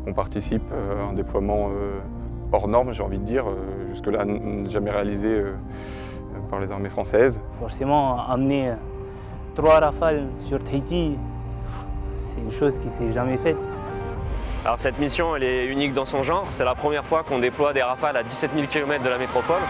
On participe à un déploiement hors norme, j'ai envie de dire, jusque-là jamais réalisé par les armées françaises. Forcément, amener 3 Rafales sur Tahiti, c'est une chose qui ne s'est jamais faite. Alors cette mission, elle est unique dans son genre. C'est la première fois qu'on déploie des Rafales à 17 000 km de la métropole.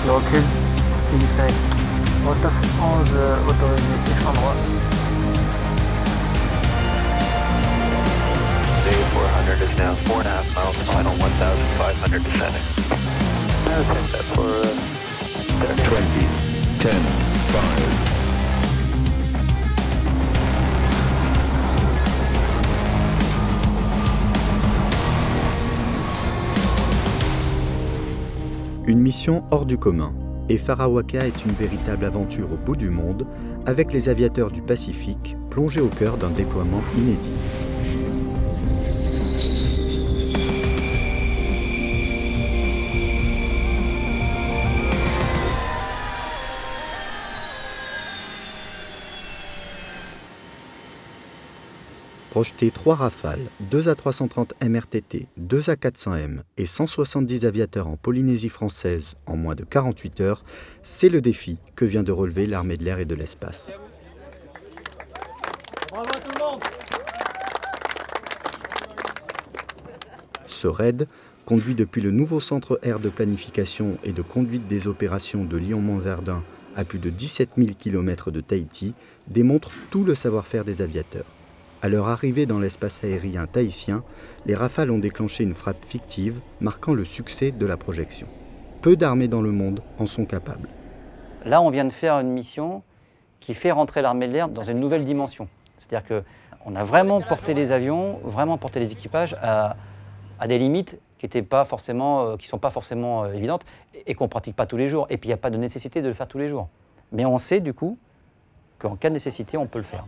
Le recul, initial. Moteur 11 autorisé, écran droit. Day 400 is now 4.5 miles, final 1,500 descending. Okay. Set for 20, 10, 5. Une mission hors du commun, et Farawaka est une véritable aventure au bout du monde, avec les aviateurs du Pacifique plongés au cœur d'un déploiement inédit. Projeter 3 Rafales, 2 A330 MRTT, 2 A400M et 170 aviateurs en Polynésie française en moins de 48 heures, c'est le défi que vient de relever l'armée de l'air et de l'espace. Bravo à tout le monde! Ce raid, conduit depuis le nouveau centre air de planification et de conduite des opérations de Lyon-Montverdun à plus de 17 000 km de Tahiti, démontre tout le savoir-faire des aviateurs. À leur arrivée dans l'espace aérien tahitien, les Rafales ont déclenché une frappe fictive, marquant le succès de la projection. Peu d'armées dans le monde en sont capables. Là, on vient de faire une mission qui fait rentrer l'armée de l'air dans une nouvelle dimension. C'est-à-dire qu'on a vraiment porté les avions, vraiment porté les équipages à des limites qui ne sont pas forcément évidentes et qu'on ne pratique pas tous les jours. Et puis, il n'y a pas de nécessité de le faire tous les jours. Mais on sait, du coup, qu'en cas de nécessité, on peut le faire.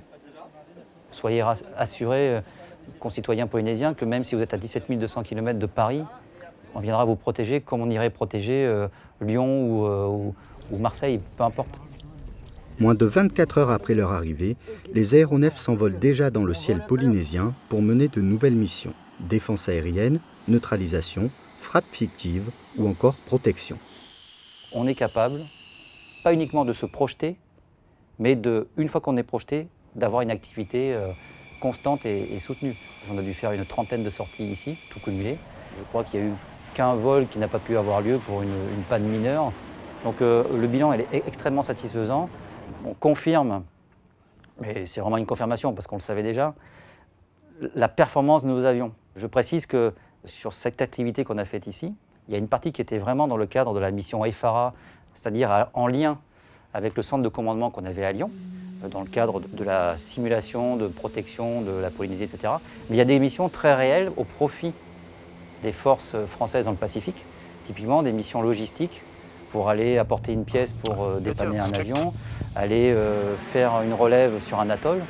Soyez assurés, concitoyens polynésiens, que même si vous êtes à 17 200 km de Paris, on viendra vous protéger comme on irait protéger Lyon ou Marseille, peu importe. Moins de 24 heures après leur arrivée, les aéronefs s'envolent déjà dans le ciel polynésien pour mener de nouvelles missions. Défense aérienne, neutralisation, frappe fictive ou encore protection. On est capable, pas uniquement de se projeter, mais une fois qu'on est projeté, d'avoir une activité constante et soutenue. On a dû faire une 30aine de sorties ici, tout cumulé. Je crois qu'il n'y a eu qu'un vol qui n'a pas pu avoir lieu pour une panne mineure. Donc le bilan est extrêmement satisfaisant. On confirme, mais c'est vraiment une confirmation parce qu'on le savait déjà, la performance de nos avions. Je précise que sur cette activité qu'on a faite ici, il y a une partie qui était vraiment dans le cadre de la mission EFARA, c'est-à-dire en lien avec le centre de commandement qu'on avait à Lyon, dans le cadre de la simulation, de protection de la Polynésie, etc. Mais il y a des missions très réelles au profit des forces françaises dans le Pacifique, typiquement des missions logistiques pour aller apporter une pièce pour dépanner un avion, aller faire une relève sur un atoll.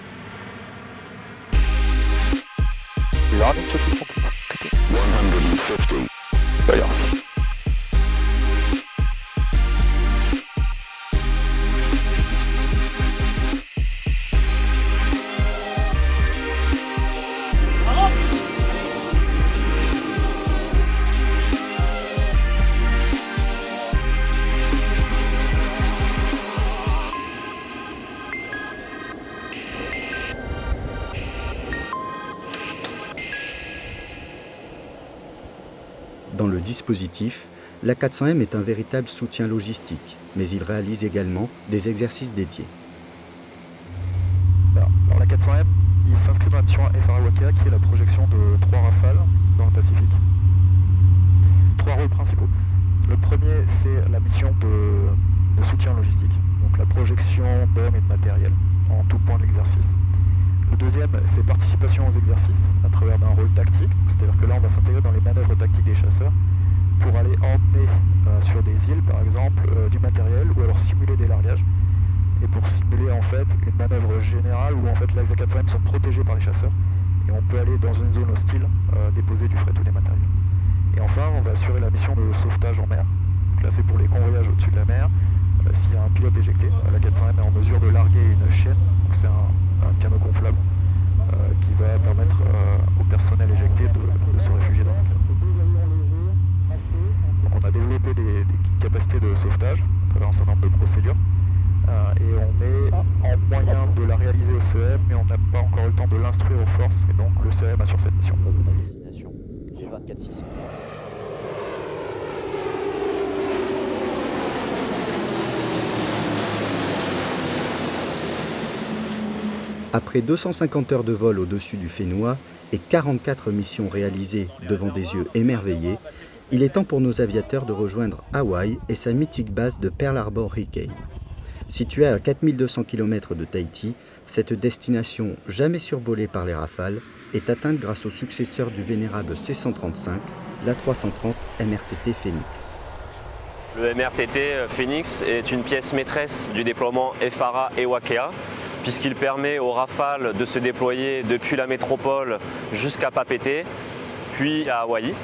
Dans le dispositif, l'A400M est un véritable soutien logistique, mais il réalise également des exercices dédiés. Alors l'A400M, il s'inscrit dans la mission Farawaka, qui est la projection de 3 Rafales dans le Pacifique. 3 rôles principaux. Le premier, c'est la mission de soutien logistique. Donc la projection d'hommes et de matériel en tout point de l'exercice. Le deuxième, c'est participation aux exercices à travers d'un rôle tactique, c'est-à-dire que là on va s'intégrer dans les manœuvres tactiques des chasseurs pour aller emmener sur des îles par exemple du matériel ou alors simuler des largages et pour simuler en fait une manœuvre générale où en fait les A400M sont protégés par les chasseurs et on peut aller dans une zone hostile déposer du fret ou des matériels. Et enfin on va assurer la mission de sauvetage en mer. Donc là c'est pour les convoyages au-dessus de la mer. S'il y a un pilote éjecté, la 400M est en mesure de larguer une chaîne, donc c'est un canot gonflable qui va permettre au personnel éjecté de se réfugier dans le cas. Donc on a développé des capacités de sauvetage à travers un certain nombre de procédures et on est en moyen de la réaliser au CEM, mais on n'a pas encore eu le temps de l'instruire aux forces et donc le CEM assure cette mission. Destination G24600. Après 250 heures de vol au-dessus du Fénois et 44 missions réalisées devant des yeux émerveillés, il est temps pour nos aviateurs de rejoindre Hawaï et sa mythique base de Pearl Harbor Hurricane. Située à 4200 km de Tahiti, cette destination jamais survolée par les Rafales est atteinte grâce au successeur du vénérable C-135, l'A330 MRTT Phoenix. Le MRTT Phoenix est une pièce maîtresse du déploiement FARA et Wakea, puisqu'il permet aux Rafales de se déployer depuis la métropole jusqu'à Papeete, puis à Hawaï.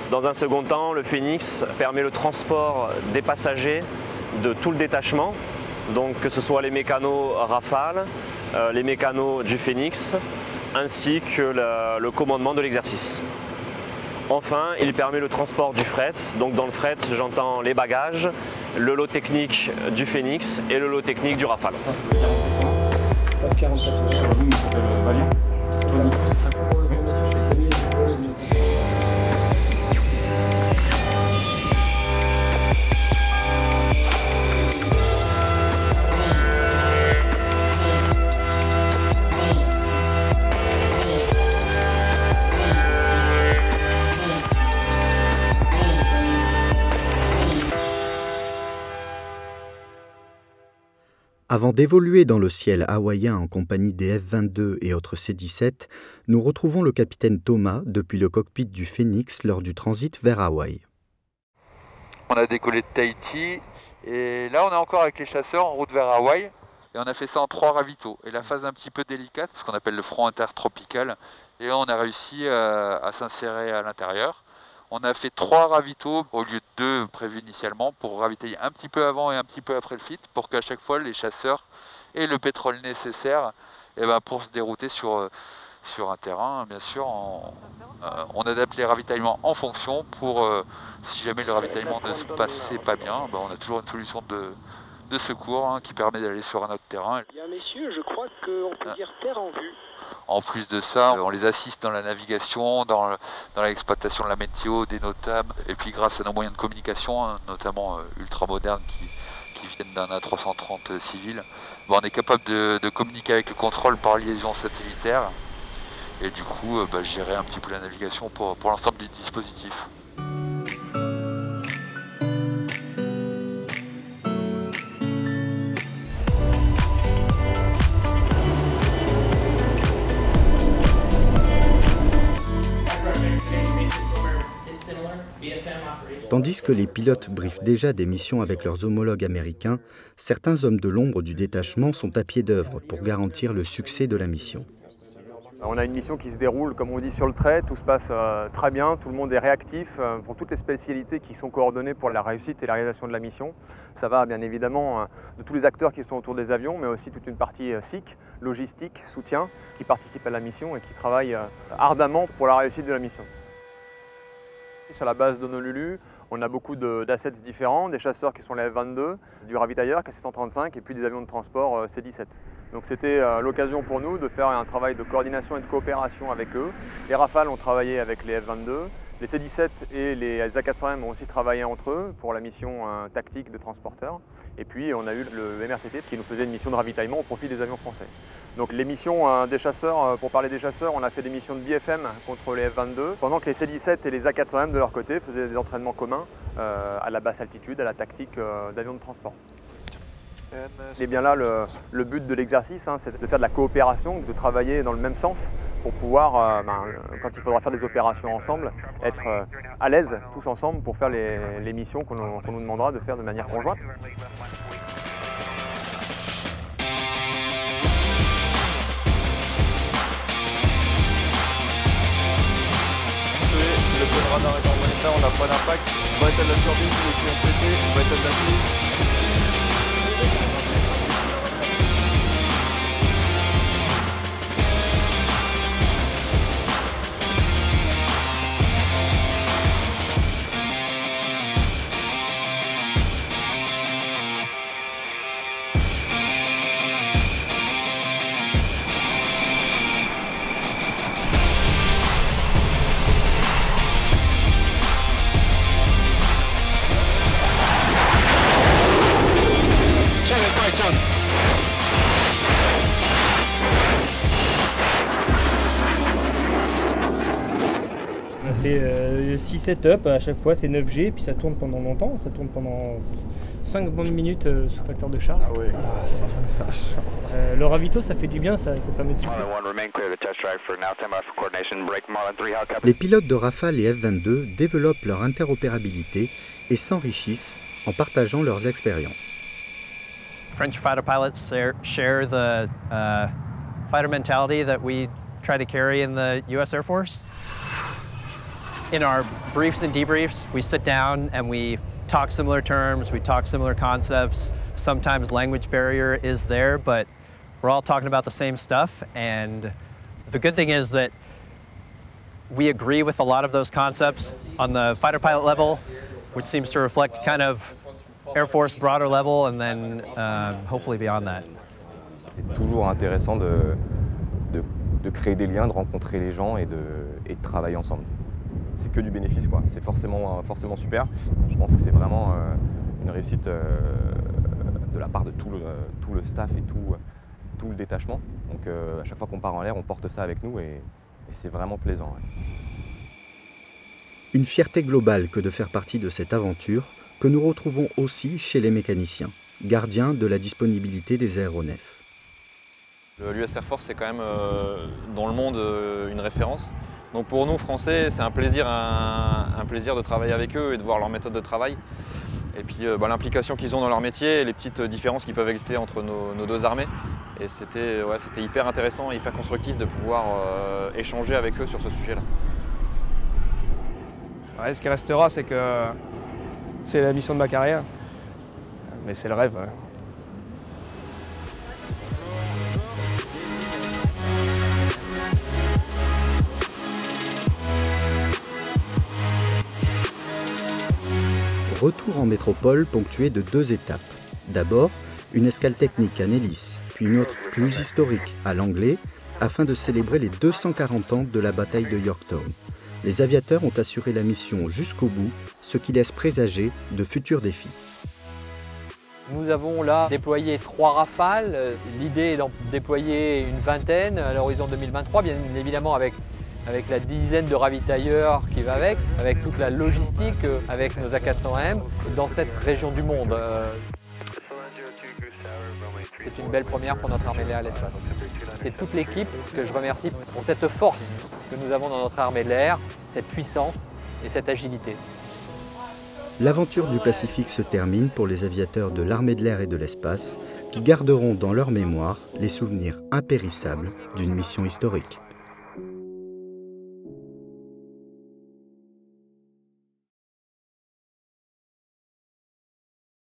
Dans un second temps, le Phoenix permet le transport des passagers de tout le détachement, donc que ce soit les mécanos Rafale, les mécanos du Phoenix, ainsi que le commandement de l'exercice. Enfin, il permet le transport du fret, donc dans le fret j'entends les bagages, le lot technique du Phoenix et le lot technique du Rafale. 44 sur la ligne qui s'appelle Valiant. Toi, Nico, c'est ça? Avant d'évoluer dans le ciel hawaïen en compagnie des F-22 et autres C-17, nous retrouvons le capitaine Thomas depuis le cockpit du Phoenix lors du transit vers Hawaï. On a décollé de Tahiti et là on est encore avec les chasseurs en route vers Hawaï et on a fait ça en 3 ravitaux. Et la phase un petit peu délicate, ce qu'on appelle le front intertropical, et on a réussi à s'insérer à l'intérieur. On a fait 3 ravitaux au lieu de 2 prévus initialement pour ravitailler un petit peu avant et un petit peu après le FIT pour qu'à chaque fois les chasseurs aient le pétrole nécessaire pour se dérouter sur un terrain. Bien sûr, on adapte les ravitaillements en fonction pour, si jamais le ravitaillement ne se passait pas bien, on a toujours une solution de secours qui permet d'aller sur un autre terrain. Bien messieurs, je crois qu'on peut dire terre en vue. En plus de ça, on les assiste dans la navigation, dans l'exploitation de la météo, des NOTAM, et puis grâce à nos moyens de communication, notamment ultra modernes qui viennent d'un A330 civil, on est capable de communiquer avec le contrôle par liaison satellitaire et du coup gérer un petit peu la navigation pour l'ensemble du dispositif. Tandis que les pilotes briefent déjà des missions avec leurs homologues américains, certains hommes de l'ombre du détachement sont à pied d'œuvre pour garantir le succès de la mission. On a une mission qui se déroule, comme on dit, sur le trait, tout se passe très bien, tout le monde est réactif pour toutes les spécialités qui sont coordonnées pour la réussite et la réalisation de la mission. Ça va bien évidemment de tous les acteurs qui sont autour des avions, mais aussi toute une partie SIC, logistique, soutien, qui participent à la mission et qui travaillent ardemment pour la réussite de la mission. Sur la base d'Honolulu, on a beaucoup d'assets différents, des chasseurs qui sont les F-22, du ravitailleur qui est C-135 et puis des avions de transport C-17. Donc c'était l'occasion pour nous de faire un travail de coordination et de coopération avec eux. Les Rafales ont travaillé avec les F-22, les C-17 et les A400M ont aussi travaillé entre eux pour la mission tactique de transporteurs. Et puis on a eu le MRTT qui nous faisait une mission de ravitaillement au profit des avions français. Donc les missions des chasseurs, pour parler des chasseurs, on a fait des missions de BFM contre les F-22, pendant que les C-17 et les A400M de leur côté faisaient des entraînements communs à la basse altitude, à la tactique d'avions de transport. Et bien là, le but de l'exercice, hein, c'est de faire de la coopération, de travailler dans le même sens pour pouvoir, quand il faudra faire des opérations ensemble, être à l'aise tous ensemble pour faire les missions qu'on nous demandera de faire de manière conjointe. Le point de radar est en bon état, on n'a pas d'impact. Bon état de la turbine, les tuyaux ont pété, bon état de la fille. On fait 6 setups, à chaque fois c'est 9G, puis ça tourne pendant longtemps, ça tourne pendant 5-20 minutes sous facteur de charge. Ah oui. Le ravito ça fait du bien, ça permet de souffler. Les pilotes de Rafale et F-22 développent leur interopérabilité et s'enrichissent en partageant leurs expériences. French fighter pilots share the fighter mentality that we try to carry in the US Air Force. In our briefs and debriefs, we sit down and we talk similar terms, we talk similar concepts. Sometimes language barrier is there, but we're all talking about the same stuff. And the good thing is that we agree with a lot of those concepts on the fighter pilot level, which seems to reflect kind of Air Force broader level, and then hopefully beyond that. C'est toujours intéressant de créer des liens, de rencontrer les gens et de travailler ensemble. C'est que du bénéfice, quoi. C'est forcément super. Je pense que c'est vraiment une réussite de la part de tout le staff et tout le détachement. Donc à chaque fois qu'on part en l'air, on porte ça avec nous et c'est vraiment plaisant. Ouais. Une fierté globale que de faire partie de cette aventure que nous retrouvons aussi chez les mécaniciens, gardiens de la disponibilité des aéronefs. L'US Air Force, c'est quand même dans le monde une référence. Donc pour nous, Français, c'est un plaisir de travailler avec eux et de voir leur méthode de travail. Et puis l'implication qu'ils ont dans leur métier et les petites différences qui peuvent exister entre nos deux armées. Et c'était hyper intéressant et hyper constructif de pouvoir échanger avec eux sur ce sujet-là. Ouais, ce qui restera, c'est que c'est la mission de ma carrière. Mais c'est le rêve. Ouais. Retour en métropole ponctué de 2 étapes. D'abord, une escale technique à Nellis, puis une autre plus historique à Langley, afin de célébrer les 240 ans de la bataille de Yorktown. Les aviateurs ont assuré la mission jusqu'au bout, ce qui laisse présager de futurs défis. Nous avons là déployé 3 Rafales. L'idée est d'en déployer une vingtaine à l'horizon 2023, bien évidemment avec la dizaine de ravitailleurs qui va avec toute la logistique, avec nos A400M dans cette région du monde. C'est une belle première pour notre armée de l'air à l'espace. C'est toute l'équipe que je remercie pour cette force que nous avons dans notre armée de l'air, cette puissance et cette agilité. L'aventure du Pacifique se termine pour les aviateurs de l'armée de l'air et de l'espace qui garderont dans leur mémoire les souvenirs impérissables d'une mission historique.